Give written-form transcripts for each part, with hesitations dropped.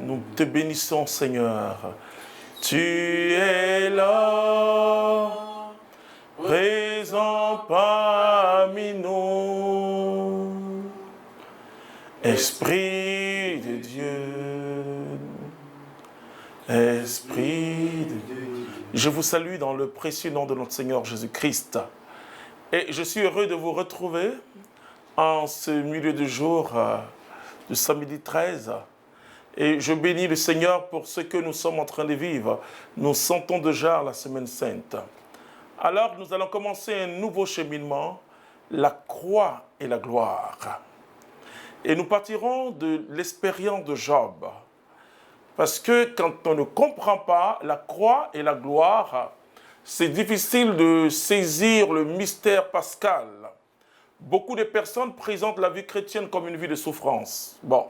Nous te bénissons, Seigneur. Tu es là, présent parmi nous. Esprit de Dieu, Esprit de Dieu. Je vous salue dans le précieux nom de notre Seigneur Jésus-Christ. Et je suis heureux de vous retrouver en ce milieu de jour du samedi 13. Et je bénis le Seigneur pour ce que nous sommes en train de vivre. Nous sentons déjà la semaine sainte. Alors nous allons commencer un nouveau cheminement, la croix et la gloire. Et nous partirons de l'expérience de Job. Parce que quand on ne comprend pas la croix et la gloire, c'est difficile de saisir le mystère pascal. Beaucoup de personnes présentent la vie chrétienne comme une vie de souffrance. Bon.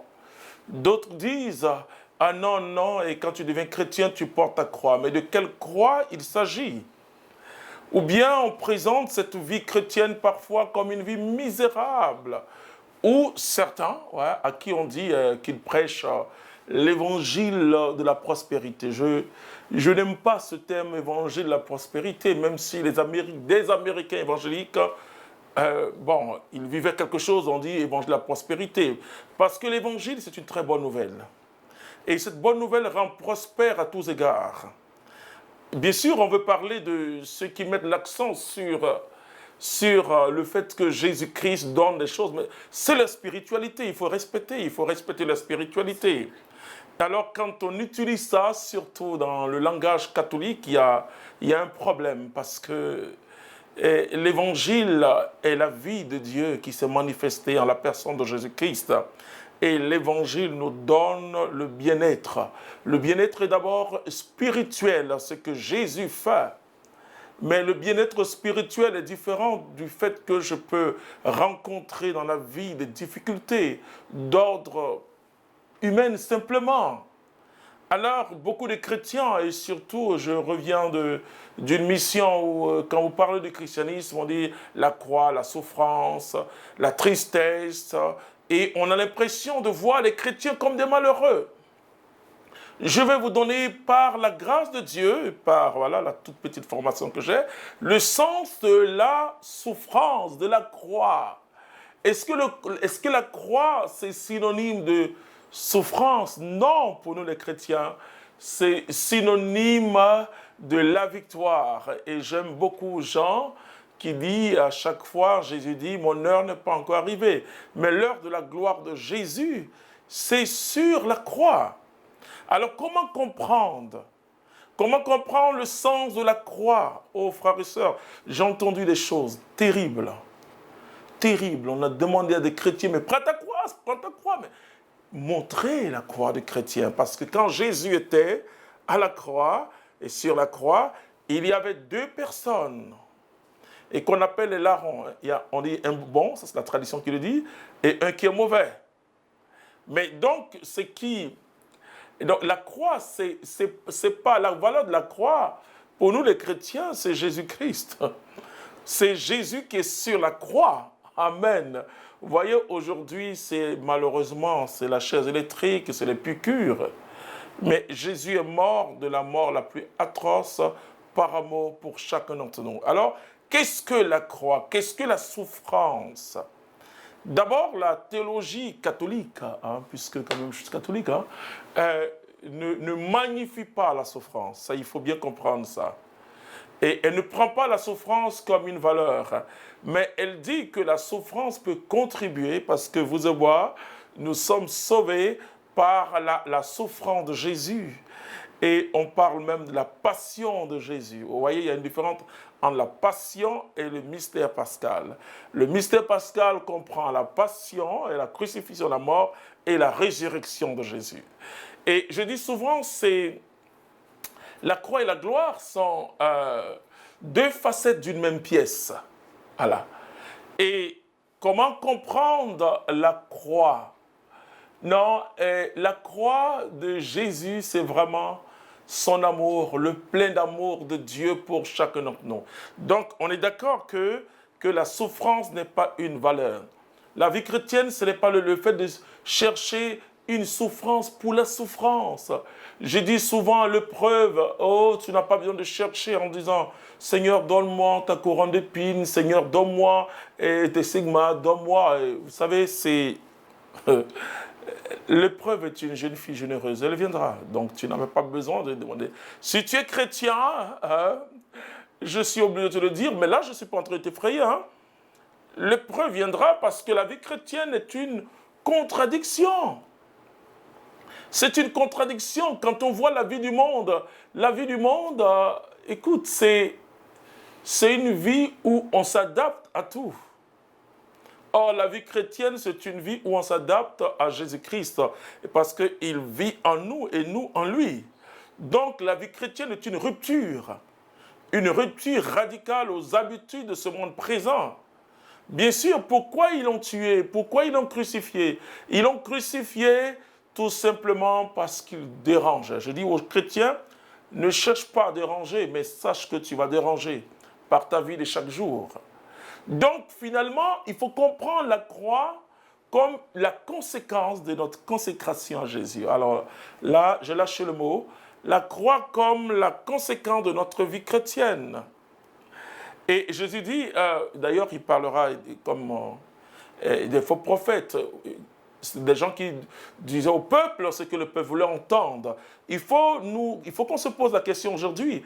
D'autres disent, ah non, non, et quand tu deviens chrétien, tu portes ta croix. Mais de quelle croix il s'agit? Ou bien on présente cette vie chrétienne parfois comme une vie misérable. Ou certains, à qui on dit qu'ils prêchent l'évangile de la prospérité. Je n'aime pas ce terme évangile de la prospérité, même si des Américains évangéliques, ils vivaient quelque chose, on dit évangile de la prospérité. Parce que l'évangile, c'est une très bonne nouvelle. Et cette bonne nouvelle rend prospère à tous égards. Bien sûr, on veut parler de ceux qui mettent l'accent sur le fait que Jésus-Christ donne des choses, mais c'est la spiritualité, il faut respecter la spiritualité. Alors, quand on utilise ça, surtout dans le langage catholique, il y a un problème, parce que l'évangile est la vie de Dieu qui s'est manifestée en la personne de Jésus-Christ. Et l'évangile nous donne le bien-être. Le bien-être est d'abord spirituel, ce que Jésus fait. Mais le bien-être spirituel est différent du fait que je peux rencontrer dans la vie des difficultés d'ordre humain simplement. Alors, beaucoup de chrétiens, et surtout, je reviens d'une mission où, quand vous parlez du christianisme, on dit la croix, la souffrance, la tristesse, et on a l'impression de voir les chrétiens comme des malheureux. Je vais vous donner, par la grâce de Dieu, par la toute petite formation que j'ai, le sens de la souffrance, de la croix. Est-ce que la croix, c'est synonyme de souffrance? Non, pour nous les chrétiens, c'est synonyme de la victoire. Et j'aime beaucoup Jean qui dit à chaque fois, Jésus dit, mon heure n'est pas encore arrivée. Mais l'heure de la gloire de Jésus, c'est sur la croix. Alors comment comprendre le sens de la croix? Oh frères et sœurs, j'ai entendu des choses terribles. Terribles. On a demandé à des chrétiens, mais prends ta croix, mais montrer la croix des chrétiens. Parce que quand Jésus était à la croix, et sur la croix, il y avait deux personnes, et qu'on appelle les larrons. On dit un bon, ça c'est la tradition qui le dit, et un qui est mauvais. Mais donc, c'est qui? Et donc, la croix, c'est pas la valeur de la croix. Pour nous, les chrétiens, c'est Jésus-Christ. C'est Jésus qui est sur la croix. Amen. Vous voyez, aujourd'hui, malheureusement, c'est la chaise électrique, c'est les piqûres. Mais Jésus est mort de la mort la plus atroce par amour pour chacun d'entre nous. Alors, qu'est-ce que la croix? Qu'est-ce que la souffrance? D'abord, la théologie catholique, puisque quand même je suis catholique, ne magnifie pas la souffrance. Ça, il faut bien comprendre ça. Et elle ne prend pas la souffrance comme une valeur, mais elle dit que la souffrance peut contribuer, parce que vous et moi, nous sommes sauvés par la souffrance de Jésus. Et on parle même de la passion de Jésus. Vous voyez, il y a une différence entre la passion et le mystère pascal. Le mystère pascal comprend la passion et la crucifixion, la mort et la résurrection de Jésus. Et je dis souvent, la croix et la gloire sont deux facettes d'une même pièce. Voilà. Et comment comprendre la croix? Non, la croix de Jésus, c'est vraiment son amour, le plein d'amour de Dieu pour chacun d'entre nous. Donc, on est d'accord que la souffrance n'est pas une valeur. La vie chrétienne, ce n'est pas le fait de chercher une souffrance pour la souffrance. Je dis souvent à l'épreuve, oh, tu n'as pas besoin de chercher en disant, Seigneur, donne-moi ta couronne d'épines, Seigneur, donne-moi tes sigmas, donne-moi. Vous savez, c'est... l'épreuve est une jeune fille généreuse, elle viendra. Donc, tu n'avais pas besoin de demander. Si tu es chrétien, hein, je suis obligé de te le dire, mais là, je ne suis pas en train de t'effrayer. Hein. L'épreuve viendra parce que la vie chrétienne est une contradiction. C'est une contradiction quand on voit la vie du monde. La vie du monde, écoute, c'est une vie où on s'adapte à tout. Or, la vie chrétienne, c'est une vie où on s'adapte à Jésus-Christ parce qu'il vit en nous et nous en lui. Donc, la vie chrétienne est une rupture radicale aux habitudes de ce monde présent. Bien sûr, pourquoi ils l'ont tué? Pourquoi ils l'ont crucifié? Ils l'ont crucifié tout simplement parce qu'il dérange. Je dis aux chrétiens, ne cherche pas à déranger, mais sache que tu vas déranger par ta vie de chaque jour. Donc, finalement, il faut comprendre la croix comme la conséquence de notre consécration à Jésus. Alors là, j'ai lâché le mot. La croix comme la conséquence de notre vie chrétienne. Et Jésus dit, d'ailleurs, il parlera comme des faux prophètes, des gens qui disaient au peuple ce que le peuple voulait entendre. Il faut qu'on se pose la question aujourd'hui.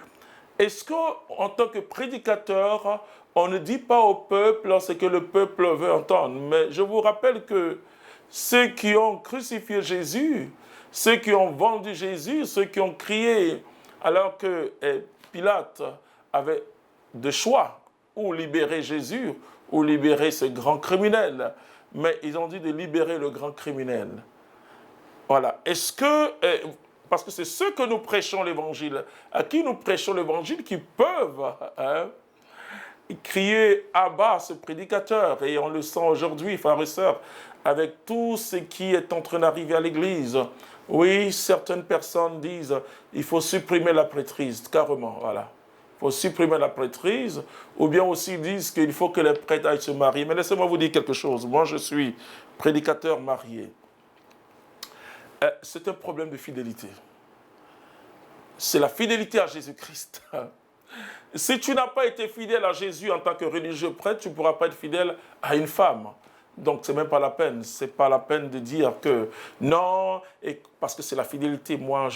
Est-ce qu'en tant que prédicateur, on ne dit pas au peuple ce que le peuple veut entendre? Mais je vous rappelle que ceux qui ont crucifié Jésus, ceux qui ont vendu Jésus, ceux qui ont crié alors que Pilate avait de choix, ou libérer Jésus, ou libérer ce grand criminel. Mais ils ont dit de libérer le grand criminel. Voilà. Est-ce que... parce que c'est ceux que nous prêchons l'évangile, à qui nous prêchons l'évangile, qui peuvent crier à bas ce prédicateur. Et on le sent aujourd'hui, frères et sœurs, avec tout ce qui est en train d'arriver à l'église. Oui, certaines personnes disent il faut supprimer la prêtrise, carrément, voilà. Il faut supprimer la prêtrise, ou bien aussi disent qu'il faut que les prêtres aillent se marier. Mais laissez-moi vous dire quelque chose. Moi, je suis prédicateur marié. C'est un problème de fidélité. C'est la fidélité à Jésus-Christ. Si tu n'as pas été fidèle à Jésus en tant que religieux prêtre, tu ne pourras pas être fidèle à une femme. Donc, ce n'est même pas la peine. Ce n'est pas la peine de dire que non, et parce que c'est la fidélité. Moi,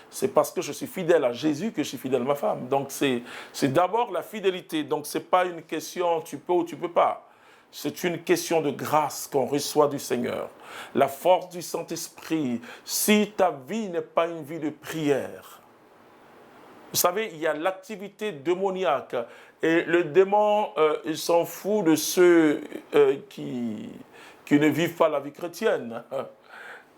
c'est parce que je suis fidèle à Jésus que je suis fidèle à ma femme. Donc, c'est d'abord la fidélité. Donc, ce n'est pas une question tu peux ou tu ne peux pas. C'est une question de grâce qu'on reçoit du Seigneur. La force du Saint-Esprit. Si ta vie n'est pas une vie de prière, vous savez, il y a l'activité démoniaque. Et le démon, il s'en fout de ceux qui ne vivent pas la vie chrétienne.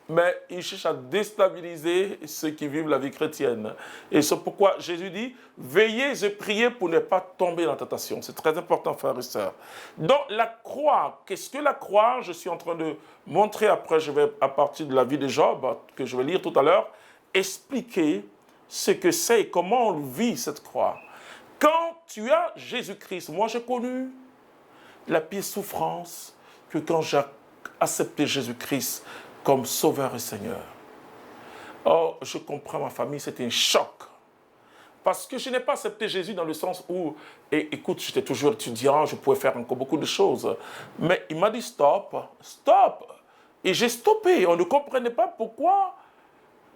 Mais il cherche à déstabiliser ceux qui vivent la vie chrétienne. Et c'est pourquoi Jésus dit, veillez et priez pour ne pas tomber dans la tentation. C'est très important, frères et sœurs. Donc la croix, qu'est-ce que la croix? Je suis en train de montrer, après je vais, à partir de la vie de Job, que je vais lire tout à l'heure, expliquer ce que c'est et comment on vit cette croix. Quand tu as Jésus-Christ, moi j'ai connu la pire souffrance que quand j'ai accepté Jésus-Christ comme Sauveur et Seigneur. Oh, je comprends ma famille, c'était un choc. Parce que je n'ai pas accepté Jésus dans le sens où, et écoute, j'étais toujours étudiant, je pouvais faire encore beaucoup de choses. Mais il m'a dit stop, stop. Et j'ai stoppé, on ne comprenait pas pourquoi.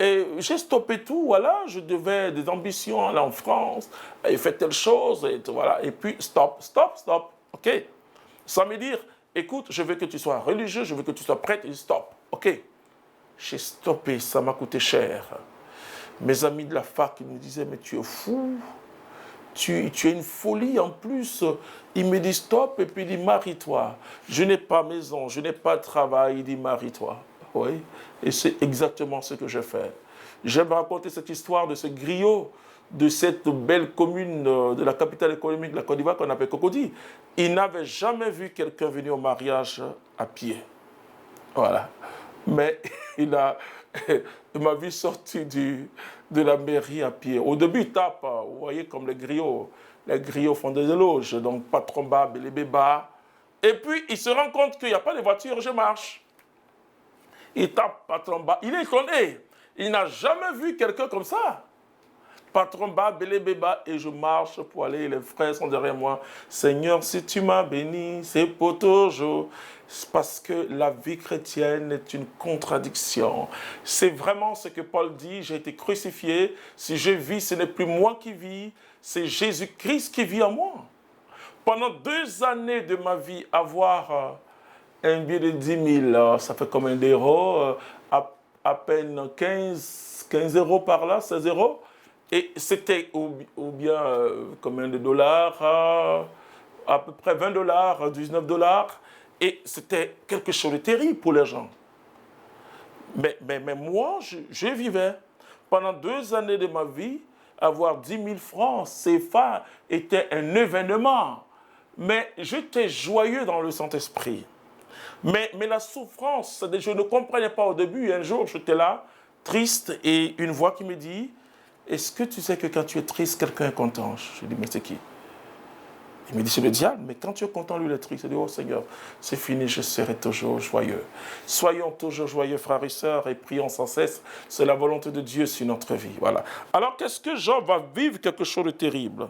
Et j'ai stoppé tout, voilà, je devais des ambitions, aller en France, et faire telle chose, et voilà. Et puis, stop, stop, stop, ok. Sans me dire, écoute, je veux que tu sois religieux, je veux que tu sois prêtre, et stop, ok. J'ai stoppé, ça m'a coûté cher. Mes amis de la fac, ils me disaient, mais tu es fou, tu es une folie en plus. Il me dit stop, et puis il dit, marie-toi. Je n'ai pas maison, je n'ai pas de travail, il dit, marie-toi. Oui, et c'est exactement ce que je fais. J'aime raconter cette histoire de ce griot, de cette belle commune de la capitale économique de la Côte d'Ivoire qu'on appelle Cocody. Il n'avait jamais vu quelqu'un venir au mariage à pied. Voilà. Mais il m'a vu sortir de la mairie à pied. Au début, il tape, vous voyez, comme les griots. Les griots font des éloges, donc patron bas, les bébas. Et puis, il se rend compte qu'il n'y a pas de voiture, je marche. Il tape patron bas. Il est étonné. Il n'a jamais vu quelqu'un comme ça. Patron bas, belé béba, et je marche pour aller. Les frères sont derrière moi. Seigneur, si tu m'as béni, c'est pour toujours. C'est parce que la vie chrétienne est une contradiction. C'est vraiment ce que Paul dit. J'ai été crucifié. Si je vis, ce n'est plus moi qui vis, c'est Jésus-Christ qui vit en moi. Pendant 2 années de ma vie, avoir un billet de 10 000, ça fait combien d'euros? À peine 15 euros par là, 16 euros. Et c'était ou bien combien de dollars? À peu près 20 dollars, 19 dollars. Et c'était quelque chose de terrible pour les gens. Mais moi, je vivais. Pendant 2 années de ma vie, avoir 10 000 francs CFA était un événement. Mais j'étais joyeux dans le Saint-Esprit. Mais la souffrance, je ne comprenais pas au début. Un jour, j'étais là, triste, et une voix qui me dit, est-ce que tu sais que quand tu es triste, quelqu'un est content? Je dis, mais c'est qui? Il me dit, c'est le diable, mais quand tu es content, lui, il est triste. Je dis, oh Seigneur, c'est fini, je serai toujours joyeux. Soyons toujours joyeux, frères et sœurs, et prions sans cesse. C'est la volonté de Dieu sur notre vie. Voilà. Alors, qu'est-ce que Job va vivre quelque chose de terrible?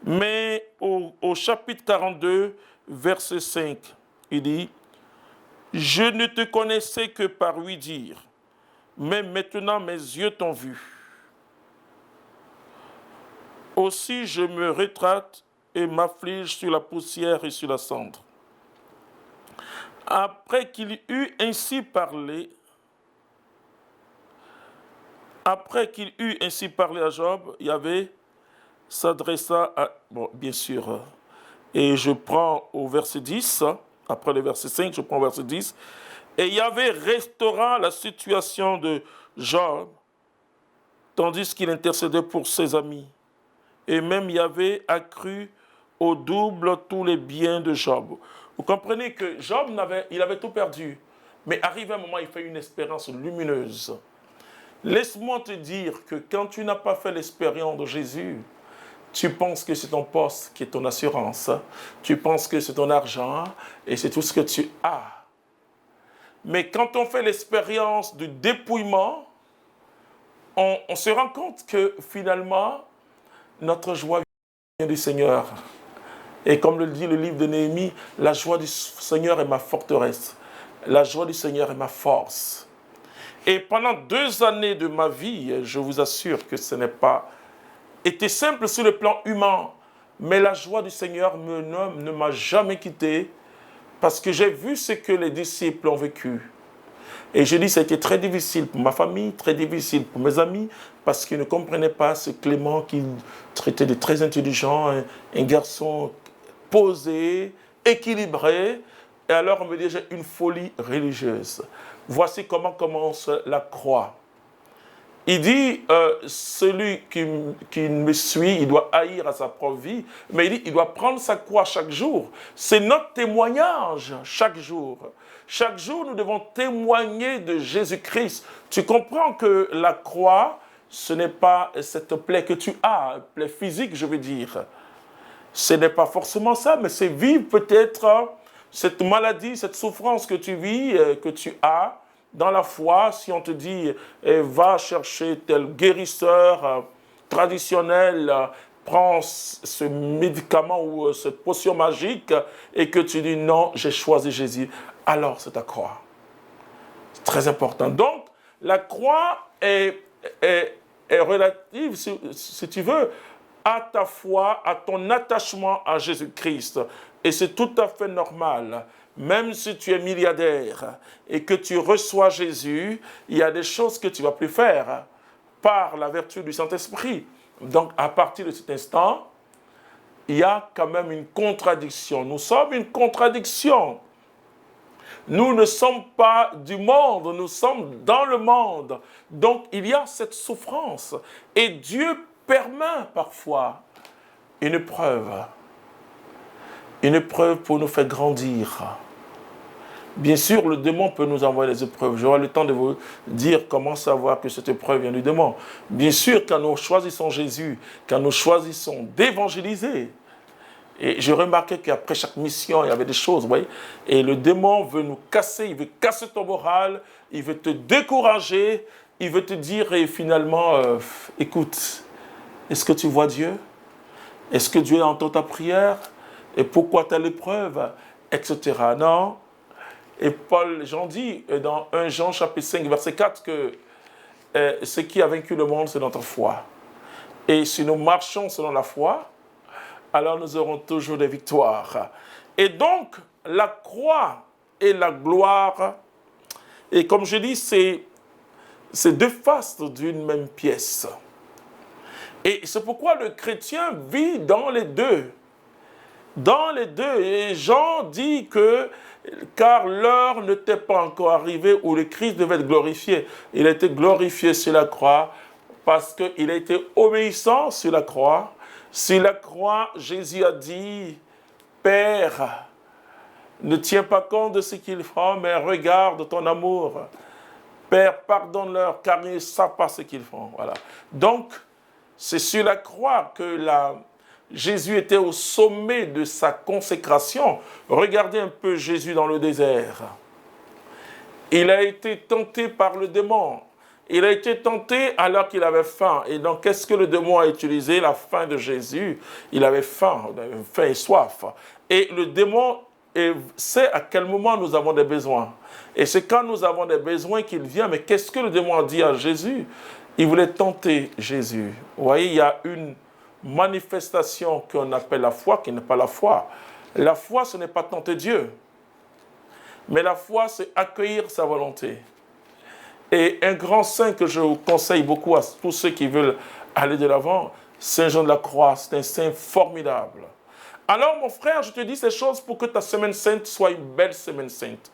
Mais au chapitre 42, verset 5, il dit, je ne te connaissais que par ouï dire, mais maintenant mes yeux t'ont vu. Aussi je me rétracte et m'afflige sur la poussière et sur la cendre. Après qu'il eut ainsi parlé à Job, Yahvé s'adressa à... Bon, bien sûr, et je prends au verset 10, après le verset 5, je prends au verset 10, et Yahvé restaura la situation de Job, tandis qu'il intercédait pour ses amis. Et même Yahvé accrut au double tous les biens de Job. Vous comprenez que Job il avait tout perdu. Mais arrivé un moment, il fait une expérience lumineuse. Laisse-moi te dire que quand tu n'as pas fait l'expérience de Jésus, tu penses que c'est ton poste qui est ton assurance. Tu penses que c'est ton argent et c'est tout ce que tu as. Mais quand on fait l'expérience du dépouillement, on se rend compte que finalement, notre joie vient du Seigneur. Et comme le dit le livre de Néhémie, la joie du Seigneur est ma forteresse. La joie du Seigneur est ma force. Et pendant 2 années de ma vie, je vous assure que ce n'est pas été simple sur le plan humain, mais la joie du Seigneur ne m'a jamais quitté parce que j'ai vu ce que les disciples ont vécu. Et je dis, ça a été très difficile pour ma famille, très difficile pour mes amis, parce qu'ils ne comprenaient pas ce Clément qui traitait de très intelligent, un garçon posé, équilibré. Et alors on me dit, j'ai une folie religieuse. Voici comment commence la croix. Il dit, celui qui me suit, il doit haïr à sa propre vie, mais il dit, il doit prendre sa croix chaque jour. C'est notre témoignage chaque jour. Chaque jour, nous devons témoigner de Jésus-Christ. Tu comprends que la croix, ce n'est pas cette plaie que tu as, plaie physique, je veux dire. Ce n'est pas forcément ça, mais c'est vivre peut-être cette maladie, cette souffrance que tu vis, que tu as, dans la foi. Si on te dit, va chercher tel guérisseur traditionnel, prends ce médicament ou cette potion magique, et que tu dis non, j'ai choisi Jésus, alors c'est ta croix. C'est très important. Donc, la croix est relative, si tu veux, à ta foi, à ton attachement à Jésus-Christ. Et c'est tout à fait normal. Même si tu es milliardaire et que tu reçois Jésus, il y a des choses que tu ne vas plus faire par la vertu du Saint-Esprit. Donc, à partir de cet instant, il y a quand même une contradiction. Nous sommes une contradiction. Nous ne sommes pas du monde, nous sommes dans le monde. Donc, il y a cette souffrance. Et Dieu permet parfois une épreuve pour nous faire grandir. Bien sûr, le démon peut nous envoyer des épreuves. J'aurai le temps de vous dire comment savoir que cette épreuve vient du démon. Bien sûr, quand nous choisissons Jésus, quand nous choisissons d'évangéliser, Et je remarquais qu'après chaque mission, il y avait des choses, vous voyez. Et le démon veut nous casser, il veut casser ton moral, il veut te décourager, il veut te dire, et finalement, écoute, est-ce que tu vois Dieu? Est-ce que Dieu entend ta prière? Et pourquoi telle épreuve? Etc. Non. Et Jean dit dans 1 Jean chapitre 5, verset 4, que ce qui a vaincu le monde, c'est notre foi. Et si nous marchons selon la foi, alors nous aurons toujours des victoires. Et donc, la croix et la gloire, et comme je dis, c'est deux faces d'une même pièce. Et c'est pourquoi le chrétien vit dans les deux. Dans les deux. Et Jean dit que, car l'heure n'était pas encore arrivée où le Christ devait être glorifié. Il a été glorifié sur la croix parce qu'il a été obéissant sur la croix. Sur la croix, Jésus a dit, Père, ne tiens pas compte de ce qu'ils font, mais regarde ton amour. Père, pardonne-leur, car ils ne savent pas ce qu'ils font. Voilà. Donc, c'est sur la croix que Jésus était au sommet de sa consécration. Regardez un peu Jésus dans le désert. Il a été tenté par le démon. Il a été tenté alors qu'il avait faim. Et donc, qu'est-ce que le démon a utilisé? La faim de Jésus. Il avait faim et soif. Et le démon sait à quel moment nous avons des besoins. Et c'est quand nous avons des besoins qu'il vient. Mais qu'est-ce que le démon a dit à Jésus? Il voulait tenter Jésus. Vous voyez, il y a une manifestation qu'on appelle la foi qui n'est pas la foi. La foi, ce n'est pas tenter Dieu. Mais la foi, c'est accueillir sa volonté. Et un grand saint que je vous conseille beaucoup à tous ceux qui veulent aller de l'avant, Saint Jean de la Croix, c'est un saint formidable. Alors, mon frère, je te dis ces choses pour que ta semaine sainte soit une belle semaine sainte.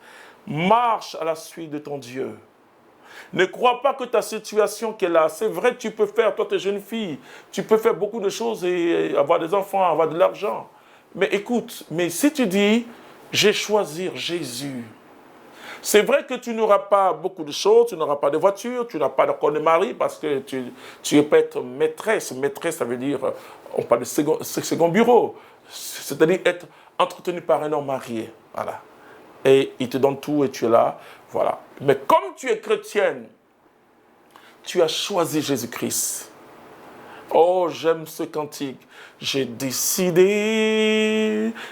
Marche à la suite de ton Dieu. Ne crois pas que ta situation qui est là, c'est vrai, tu peux faire, toi, tu es jeune fille, tu peux faire beaucoup de choses et avoir des enfants, avoir de l'argent. Mais écoute, mais si tu dis, j'ai choisi Jésus, c'est vrai que tu n'auras pas beaucoup de choses, tu n'auras pas de voiture, tu n'as pas encore de mari parce que tu peux être maîtresse. Maîtresse, ça veut dire, on parle de second bureau, c'est-à-dire être entretenu par un homme marié. Voilà. Et il te donne tout et tu es là. Voilà. Mais comme tu es chrétienne, tu as choisi Jésus-Christ. Oh, j'aime ce cantique. J'ai décidé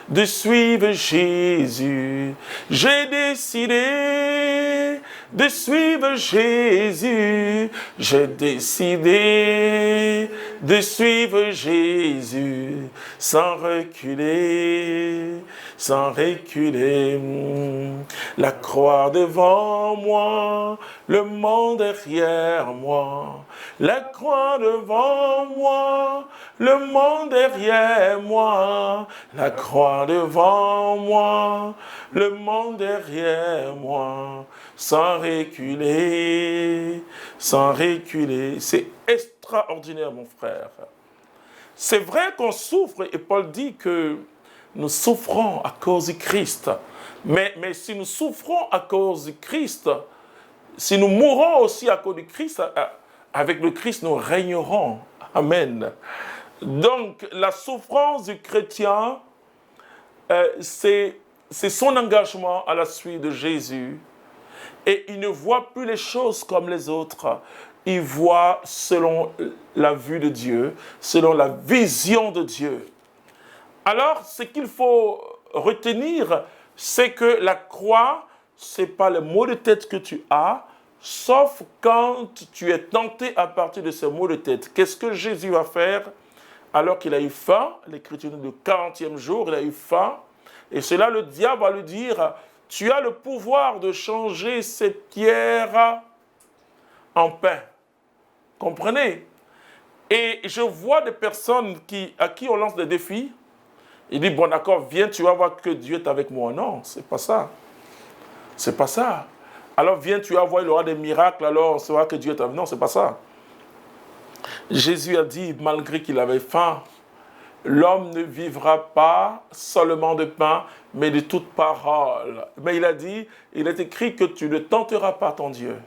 de suivre Jésus. J'ai décidé de suivre Jésus. J'ai décidé de suivre Jésus sans reculer, sans reculer. La croix devant moi, le monde derrière moi. La croix devant moi, le monde derrière moi. La croix devant moi, le monde derrière moi. Sans reculer, sans reculer. C'est extraordinaire, mon frère. C'est vrai qu'on souffre, et Paul dit que nous souffrons à cause du Christ. Mais si nous souffrons à cause du Christ, si nous mourons aussi à cause du Christ, avec le Christ, nous régnerons. Amen. Donc, la souffrance du chrétien, c'est son engagement à la suite de Jésus. Et il ne voit plus les choses comme les autres. Il voit selon la vue de Dieu, selon la vision de Dieu. Alors, ce qu'il faut retenir, c'est que la croix, ce n'est pas le mot de tête que tu as, sauf quand tu es tenté à partir de ce mot de tête. Qu'est-ce que Jésus va faire alors qu'il a eu faim? L'Écriture dit le 40e jour, il a eu faim. Et c'est là le diable va lui dire, tu as le pouvoir de changer cette pierre en pain. Comprenez? Et je vois des personnes à qui on lance des défis. Il dit, bon d'accord, viens, tu vas voir que Dieu est avec moi. Non, c'est pas ça. C'est pas ça. Alors viens, tu vas voir, il y aura des miracles, alors on saura que Dieu est avec nous. Non, c'est pas ça. Jésus a dit, malgré qu'il avait faim, l'homme ne vivra pas seulement de pain, mais de toute parole. Mais il a dit, il est écrit que tu ne tenteras pas ton Dieu.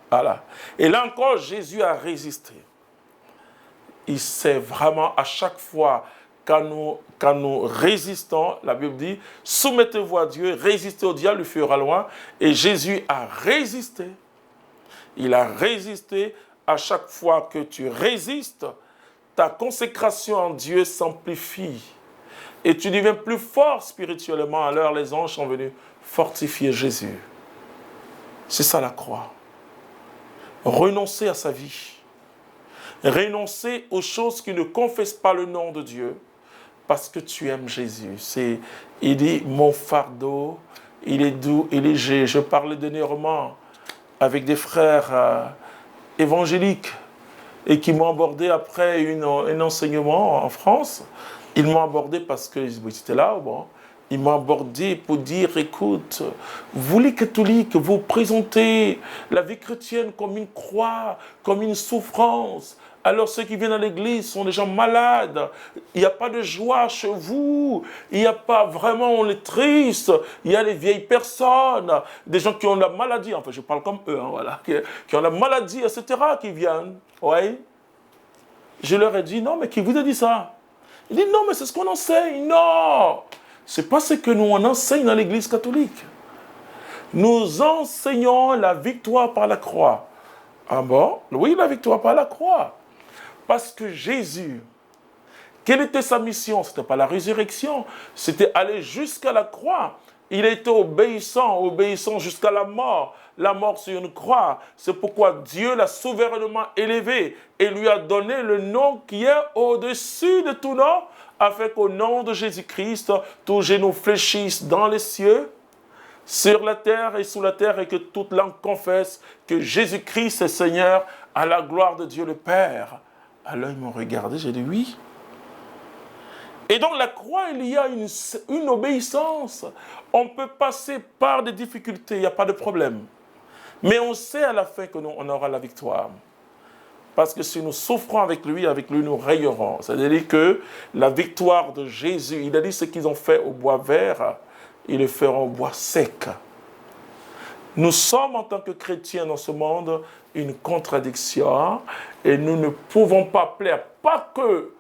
Voilà. Et là encore, Jésus a résisté. Il sait vraiment à chaque fois quand nous résistons, la Bible dit, soumettez-vous à Dieu, résistez au diable, il fuira loin. Et Jésus a résisté. Il a résisté. À chaque fois que tu résistes, ta consécration en Dieu s'amplifie. Et tu deviens plus fort spirituellement. Alors les anges sont venus fortifier Jésus. C'est ça la croix. Renoncer à sa vie. Renoncer aux choses qui ne confessent pas le nom de Dieu. Parce que tu aimes Jésus. Il dit, mon fardeau, il est doux et léger. Je parlais dernièrement avec des frères évangéliques et qui m'ont abordé après un enseignement en France. Ils m'ont abordé parce qu'ils étaient là. Bon. Ils m'ont abordé pour dire, écoute, vous les catholiques, vous présentez la vie chrétienne comme une croix, comme une souffrance. Alors ceux qui viennent à l'église sont des gens malades. Il n'y a pas de joie chez vous. Il n'y a pas vraiment, on est triste. Il y a les vieilles personnes, des gens qui ont la maladie. Enfin, je parle comme eux, hein, voilà, qui ont la maladie, etc., qui viennent. Oui. Je leur ai dit, non, mais qui vous a dit ça? Il dit, non, mais c'est ce qu'on enseigne. Non, c'est pas ce que nous on enseigne dans l'église catholique. Nous enseignons la victoire par la croix. Ah bon? Oui, la victoire par la croix. Parce que Jésus, quelle était sa mission? Ce n'était pas la résurrection, c'était aller jusqu'à la croix. Il était obéissant jusqu'à la mort sur une croix. C'est pourquoi Dieu l'a souverainement élevé et lui a donné le nom qui est au-dessus de tout nom, afin qu'au nom de Jésus-Christ, tous genou fléchissent dans les cieux, sur la terre et sous la terre, et que toute langue confesse que Jésus-Christ est Seigneur, à la gloire de Dieu le Père. Alors ils m'ont regardé, j'ai dit oui. Et donc la croix, il y a une obéissance. On peut passer par des difficultés, il n'y a pas de problème. Mais on sait à la fin que on aura la victoire. Parce que si nous souffrons avec lui nous rayerons. C'est-à-dire que la victoire de Jésus, il a dit ce qu'ils ont fait au bois vert, ils le feront au bois sec. Nous sommes en tant que chrétiens dans ce monde une contradiction et nous ne pouvons pas plaire, pas que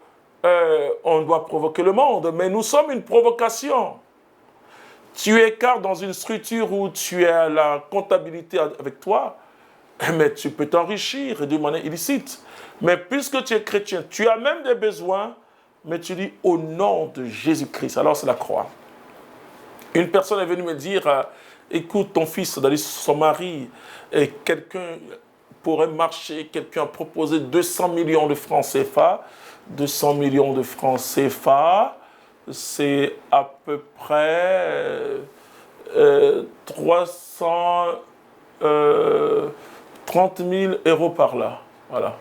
on doit provoquer le monde, mais nous sommes une provocation. Tu écartes dans une structure où tu as la comptabilité avec toi, mais tu peux t'enrichir de manière illicite. Mais puisque tu es chrétien, tu as même des besoins, mais tu dis au nom de Jésus-Christ. Alors c'est la croix. Une personne est venue me dire, écoute, ton fils, c'est-à-dire son mari, et quelqu'un pourrait marcher, quelqu'un a proposé 200 millions de francs CFA. 200 millions de francs CFA, c'est à peu près 30 000 euros par là. Voilà.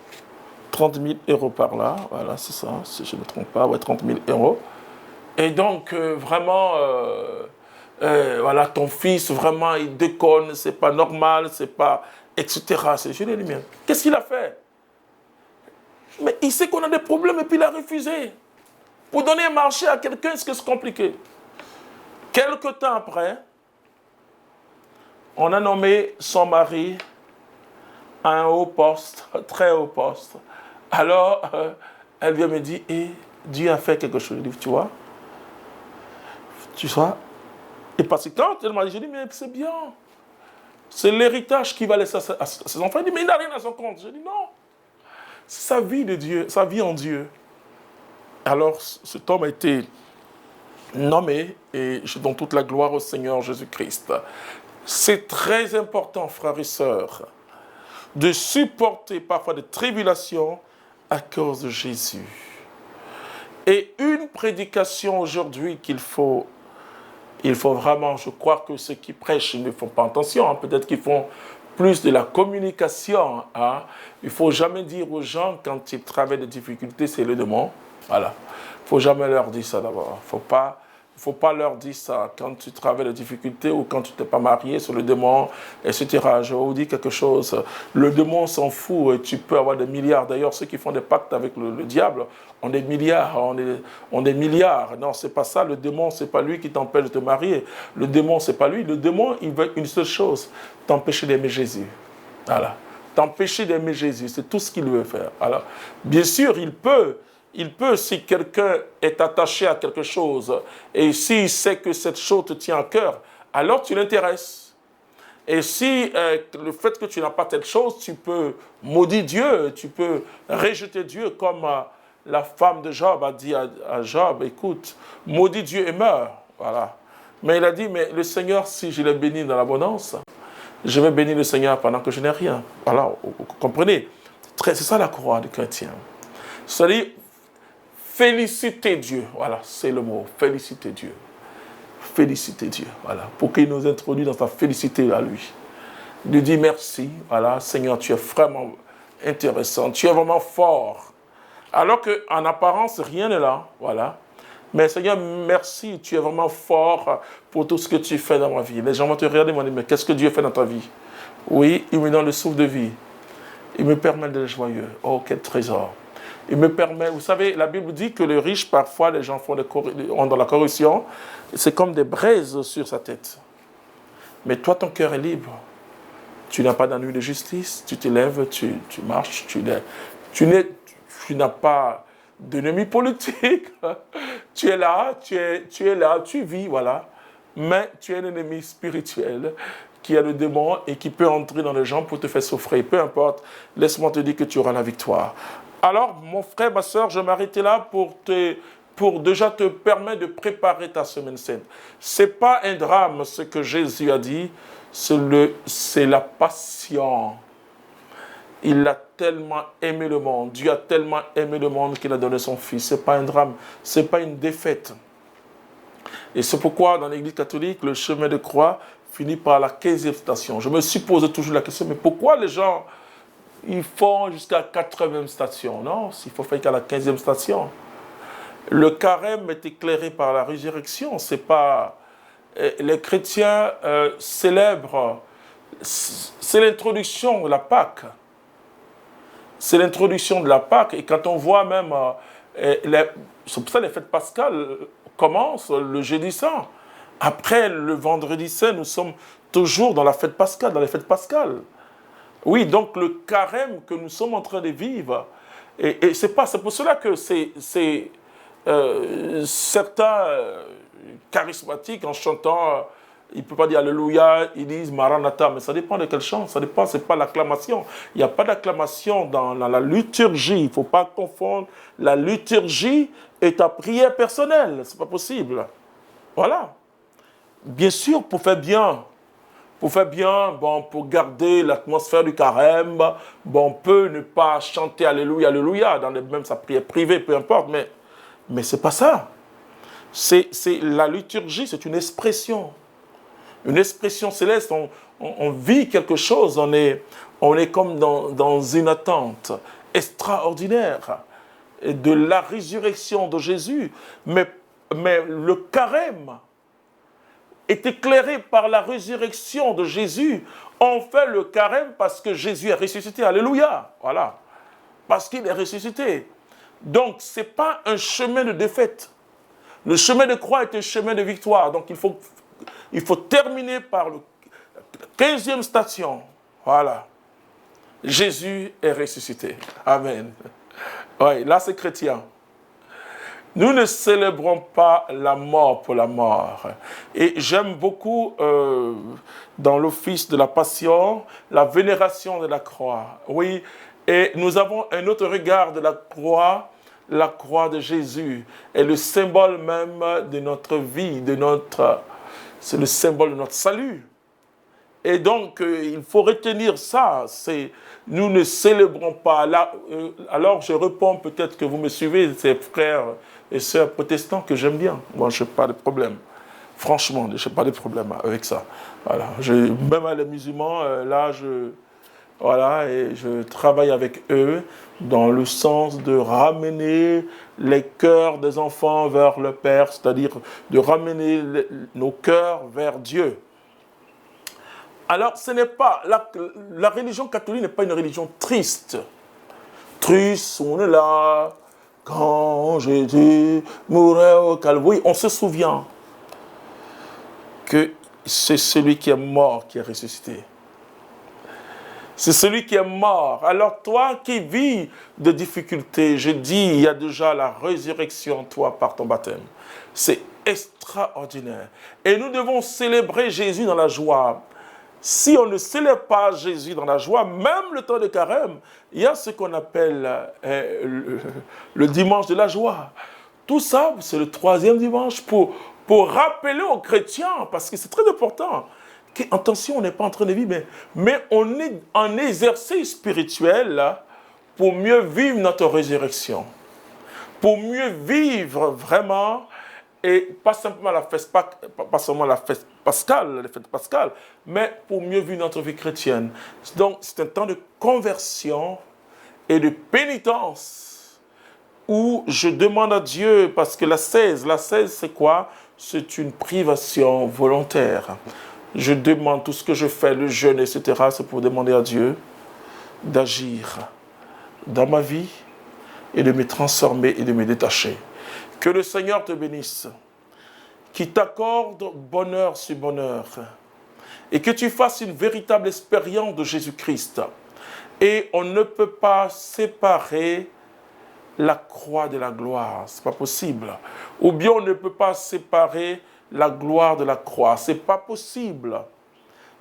30 000 euros par là. Voilà, c'est ça, si je ne me trompe pas. Ouais, 30 000 euros. Et donc, vraiment, voilà, ton fils, vraiment, il déconne, c'est pas normal, c'est pas, etc. Je l'ai dit, mais qu'est-ce qu'il a fait? Mais il sait qu'on a des problèmes et puis il a refusé. Pour donner un marché à quelqu'un, est-ce que c'est compliqué? Quelque temps après, on a nommé son mari à un haut poste, très haut poste. Alors, elle vient me dire, Dieu a fait quelque chose. Je dis, tu vois, et parce que quand elle m'a dit, je dis, mais c'est bien. C'est l'héritage qui va laisser à ses enfants. Elle dit, mais il n'a rien à son compte. Je dis, non. C'est sa vie de Dieu, sa vie en Dieu. Alors, cet homme a été nommé et je donne toute la gloire au Seigneur Jésus-Christ. C'est très important, frères et sœurs, de supporter parfois des tribulations à cause de Jésus. Et une prédication aujourd'hui qu'il faut vraiment, je crois que ceux qui prêchent, ils ne font pas attention, hein, peut-être qu'ils font plus de la communication. Hein. Il ne faut jamais dire aux gens, quand ils traversent des difficultés, c'est le démon. Voilà. Il ne faut jamais leur dire ça d'abord. Il ne faut pas leur dire ça quand tu traverses des difficultés ou quand tu t'es pas marié sur le démon, etc. Je vais vous dire quelque chose. Le démon s'en fout et tu peux avoir des milliards. D'ailleurs, ceux qui font des pactes avec le diable ont des milliards. Ont des milliards. Non, c'est pas ça. Le démon, c'est pas lui qui t'empêche de te marier. Le démon, c'est pas lui. Le démon, il veut une seule chose, t'empêcher d'aimer Jésus. Voilà. T'empêcher d'aimer Jésus. C'est tout ce qu'il veut faire. Alors, bien sûr, il peut il peut, si quelqu'un est attaché à quelque chose, et s'il sait que cette chose te tient à cœur, alors tu l'intéresses. Et si le fait que tu n'as pas telle chose, tu peux maudire Dieu, tu peux rejeter Dieu, comme la femme de Job a dit à Job, écoute, maudis Dieu et meurs. Voilà. Mais il a dit, mais le Seigneur, si je l'ai béni dans l'abondance, je vais bénir le Seigneur pendant que je n'ai rien. Voilà, vous comprenez? C'est ça la croix du chrétien. C'est-à-dire, féliciter Dieu. Voilà, c'est le mot, féliciter Dieu. Féliciter Dieu, voilà, pour qu'il nous introduise dans sa félicité à lui. Lui dire merci, voilà, Seigneur, tu es vraiment intéressant, tu es vraiment fort. Alors qu'en apparence, rien n'est là, voilà. Mais Seigneur, merci, tu es vraiment fort pour tout ce que tu fais dans ma vie. Les gens vont te regarder et vont dire, mais qu'est-ce que Dieu fait dans ta vie? Oui, il me donne le souffle de vie. Il me permet d'être joyeux. Oh, quel trésor. Il me permet, vous savez, la Bible dit que les riches, parfois, les gens ont dans la corruption, c'est comme des braises sur sa tête. Mais toi, ton cœur est libre. Tu n'as pas d'ennui de justice, tu te lèves, tu marches, tu n'as pas d'ennemi politique. Tu es là, tu vis, voilà. Mais tu es un ennemi spirituel qui a le démon et qui peut entrer dans les gens pour te faire souffrir. Peu importe, laisse-moi te dire que tu auras la victoire. Alors, mon frère, ma soeur, je m'arrêtais là pour déjà te permettre de préparer ta semaine sainte. Ce n'est pas un drame, ce que Jésus a dit, c'est la passion. Il a tellement aimé le monde, Dieu a tellement aimé le monde qu'il a donné son Fils. Ce n'est pas un drame, ce n'est pas une défaite. Et c'est pourquoi, dans l'Église catholique, le chemin de croix finit par la 15e station. Je me suis posé toujours la question, mais pourquoi les gens... ils font jusqu'à la 80e station. Non, il faut faire qu'à la 15e station. Le carême est éclairé par la résurrection. C'est pas... les chrétiens célèbrent... c'est l'introduction de la Pâque. C'est l'introduction de la Pâque. Et quand on voit même... c'est pour ça que les fêtes pascales commencent le jeudi saint. Après le vendredi saint, nous sommes toujours dans la fête pascale, dans les fêtes pascales. Oui, donc le carême que nous sommes en train de vivre, et c'est pour cela que certains charismatiques, en chantant, ils ne peuvent pas dire Alléluia, ils disent Maranatha, mais ça dépend de quel chant, ça dépend, c'est pas l'acclamation. Il n'y a pas d'acclamation dans la liturgie, il ne faut pas confondre la liturgie et ta prière personnelle, c'est pas possible. Voilà. Bien sûr, pour faire bien, bon, pour garder l'atmosphère du carême, bon, on peut ne pas chanter Alléluia, Alléluia, même sa prière privée, peu importe, mais ce n'est pas ça. La liturgie, c'est une expression céleste, on vit quelque chose, on est comme dans une attente extraordinaire de la résurrection de Jésus, mais le carême est éclairé par la résurrection de Jésus. On fait le carême parce que Jésus est ressuscité. Alléluia. Voilà. Parce qu'il est ressuscité. Donc, ce n'est pas un chemin de défaite. Le chemin de croix est un chemin de victoire. Donc, il faut terminer par la 15e station. Voilà. Jésus est ressuscité. Amen. Oui, là, c'est chrétien. Nous ne célébrons pas la mort pour la mort. Et j'aime beaucoup, dans l'office de la Passion, la vénération de la croix. Oui, et nous avons un autre regard de la croix de Jésus. Est le symbole même de notre vie, c'est le symbole de notre salut. Et donc, il faut retenir ça. Nous ne célébrons pas. Là, alors, je réponds, peut-être que vous me suivez, ces frères et sœurs protestants que j'aime bien. Moi, je n'ai pas de problème. Franchement, je n'ai pas de problème avec ça. Voilà. Même les musulmans, et je travaille avec eux dans le sens de ramener les cœurs des enfants vers le Père, c'est-à-dire de ramener nos cœurs vers Dieu. Alors, ce n'est pas... La religion catholique n'est pas une religion triste. Triste, on est là... Quand Jésus mourait au Calvaire, on se souvient que c'est celui qui est mort qui est ressuscité. C'est celui qui est mort. Alors toi qui vis de difficultés, je dis, il y a déjà la résurrection en toi par ton baptême. C'est extraordinaire. Et nous devons célébrer Jésus dans la joie. Si on ne célèbre pas Jésus dans la joie, même le temps de carême, il y a ce qu'on appelle le dimanche de la joie. Tout ça, c'est le 3e dimanche pour rappeler aux chrétiens, parce que c'est très important. Attention, on n'est pas en train de vivre, mais on est en exercice spirituel là, pour mieux vivre notre résurrection. Pour mieux vivre vraiment, et pas simplement la fête, pas seulement la fête pascale, les fêtes pascales, mais pour mieux vivre notre vie chrétienne. Donc, c'est un temps de conversion et de pénitence où je demande à Dieu, parce que la 16 c'est quoi? C'est une privation volontaire. Je demande tout ce que je fais, le jeûne, etc., c'est pour demander à Dieu d'agir dans ma vie et de me transformer et de me détacher. Que le Seigneur te bénisse, qu'il t'accorde bonheur sur bonheur et que tu fasses une véritable expérience de Jésus-Christ. Et on ne peut pas séparer la croix de la gloire, ce n'est pas possible. Ou bien on ne peut pas séparer la gloire de la croix. Ce n'est pas possible.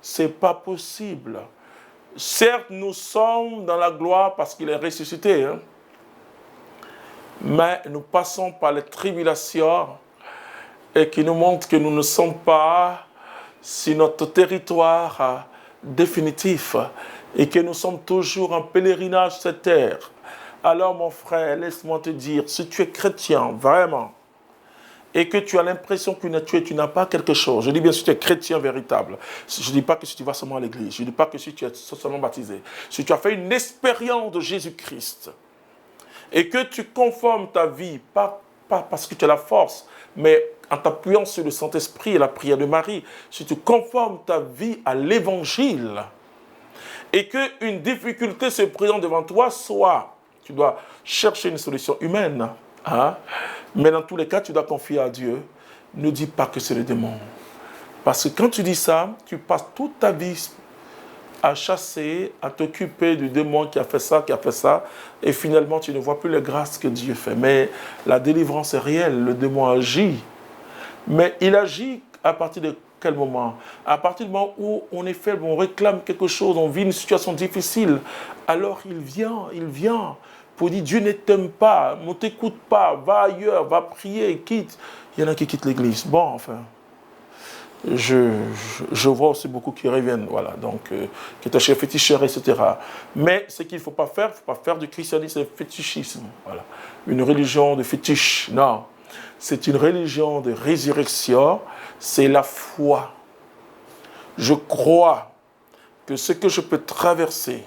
Ce n'est pas possible. Certes, nous sommes dans la gloire parce qu'il est ressuscité. Hein? Mais nous passons par les tribulations et qui nous montrent que nous ne sommes pas sur notre territoire définitif et que nous sommes toujours en pèlerinage sur cette terre. Alors mon frère, laisse-moi te dire, si tu es chrétien, vraiment, et que tu as l'impression que tu n'as pas quelque chose. Je dis bien si tu es chrétien véritable. Je ne dis pas que si tu vas seulement à l'église. Je ne dis pas que si tu es seulement baptisé. Si tu as fait une expérience de Jésus-Christ et que tu conformes ta vie, pas parce que tu as la force, mais en t'appuyant sur le Saint-Esprit et la prière de Marie, si tu conformes ta vie à l'Évangile et qu'une difficulté se présente devant toi, soit tu dois chercher une solution humaine, hein? Mais dans tous les cas, tu dois confier à Dieu. Ne dis pas que c'est le démon. Parce que quand tu dis ça, tu passes toute ta vie à chasser, à t'occuper du démon qui a fait ça, et finalement, tu ne vois plus les grâces que Dieu fait. Mais la délivrance est réelle, le démon agit. Mais il agit à partir de quel moment? À partir du moment où on est faible, on réclame quelque chose, on vit une situation difficile, alors il vient. Pour dire, Dieu ne t'aime pas, ne t'écoute pas, va ailleurs, va prier, quitte. Il y en a qui quittent l'église. Bon, enfin, je vois aussi beaucoup qui reviennent, voilà, donc, qui est chez féticheur, etc. Mais ce qu'il ne faut pas faire du christianisme, c'est fétichisme, voilà. Une religion de fétiche, non. C'est une religion de résurrection, c'est la foi. Je crois que ce que je peux traverser,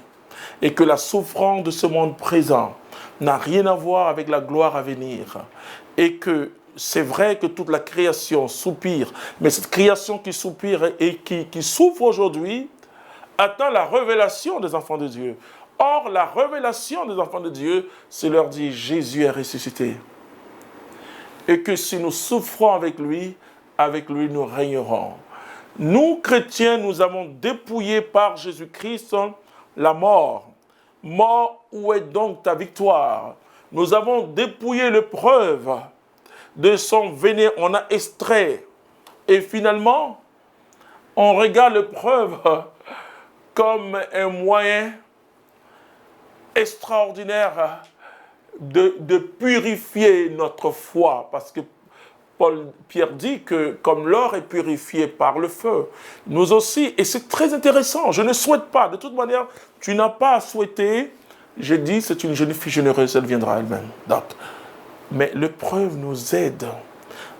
et que la souffrance de ce monde présent n'a rien à voir avec la gloire à venir. Et que c'est vrai que toute la création soupire, mais cette création qui soupire et qui souffre aujourd'hui attend la révélation des enfants de Dieu. Or, la révélation des enfants de Dieu, c'est leur dire Jésus est ressuscité. Et que si nous souffrons avec lui nous régnerons. Nous, chrétiens, nous avons dépouillé par Jésus-Christ la mort. Mort, où est donc ta victoire? Nous avons dépouillé l'épreuve de son venin, on a extrait. Et finalement, on regarde l'épreuve comme un moyen extraordinaire de purifier notre foi. Parce que Pierre dit que comme l'or est purifié par le feu, nous aussi, et c'est très intéressant, je ne souhaite pas, de toute manière, tu n'as pas à souhaiter, j'ai dit c'est une jeune fille généreuse, elle viendra elle-même. Mais l'épreuve nous aide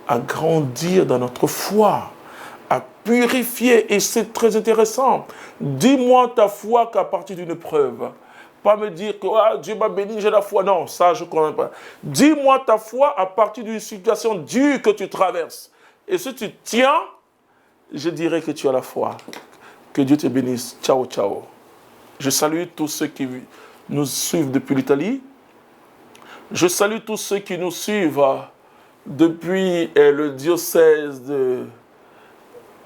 à grandir dans notre foi, à purifier, et c'est très intéressant. Dis-moi ta foi qu'à partir d'une épreuve. Pas me dire que Dieu m'a béni, j'ai la foi. Non, ça, je ne connais pas. Dis-moi ta foi à partir d'une situation dure que tu traverses. Et si tu tiens, je dirais que tu as la foi. Que Dieu te bénisse. Ciao, ciao. Je salue tous ceux qui nous suivent depuis l'Italie. Je salue tous ceux qui nous suivent depuis le diocèse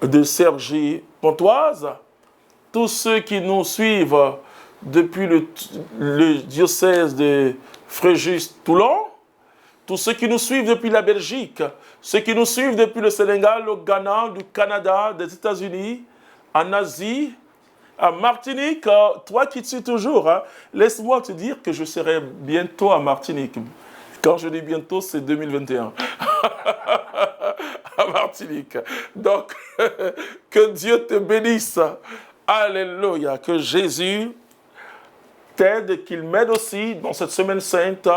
de Cergy-Pontoise. Tous ceux qui nous suivent depuis le diocèse de Fréjus-Toulon, tous ceux qui nous suivent depuis la Belgique, ceux qui nous suivent depuis le Sénégal, le Ghana, du Canada, des États-Unis, en Asie, à Martinique, toi qui te suis toujours, hein, laisse-moi te dire que je serai bientôt à Martinique. Quand je dis bientôt, c'est 2021. À Martinique. Donc, que Dieu te bénisse. Alléluia. Que Jésus t'aide, qu'il m'aide aussi dans cette semaine sainte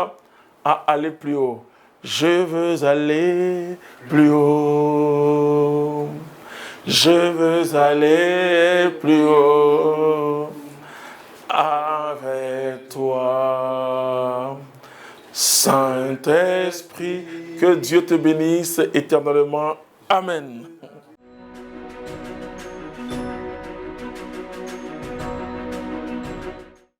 à aller plus haut. Je veux aller plus haut. Je veux aller plus haut avec toi. Saint-Esprit, que Dieu te bénisse éternellement. Amen.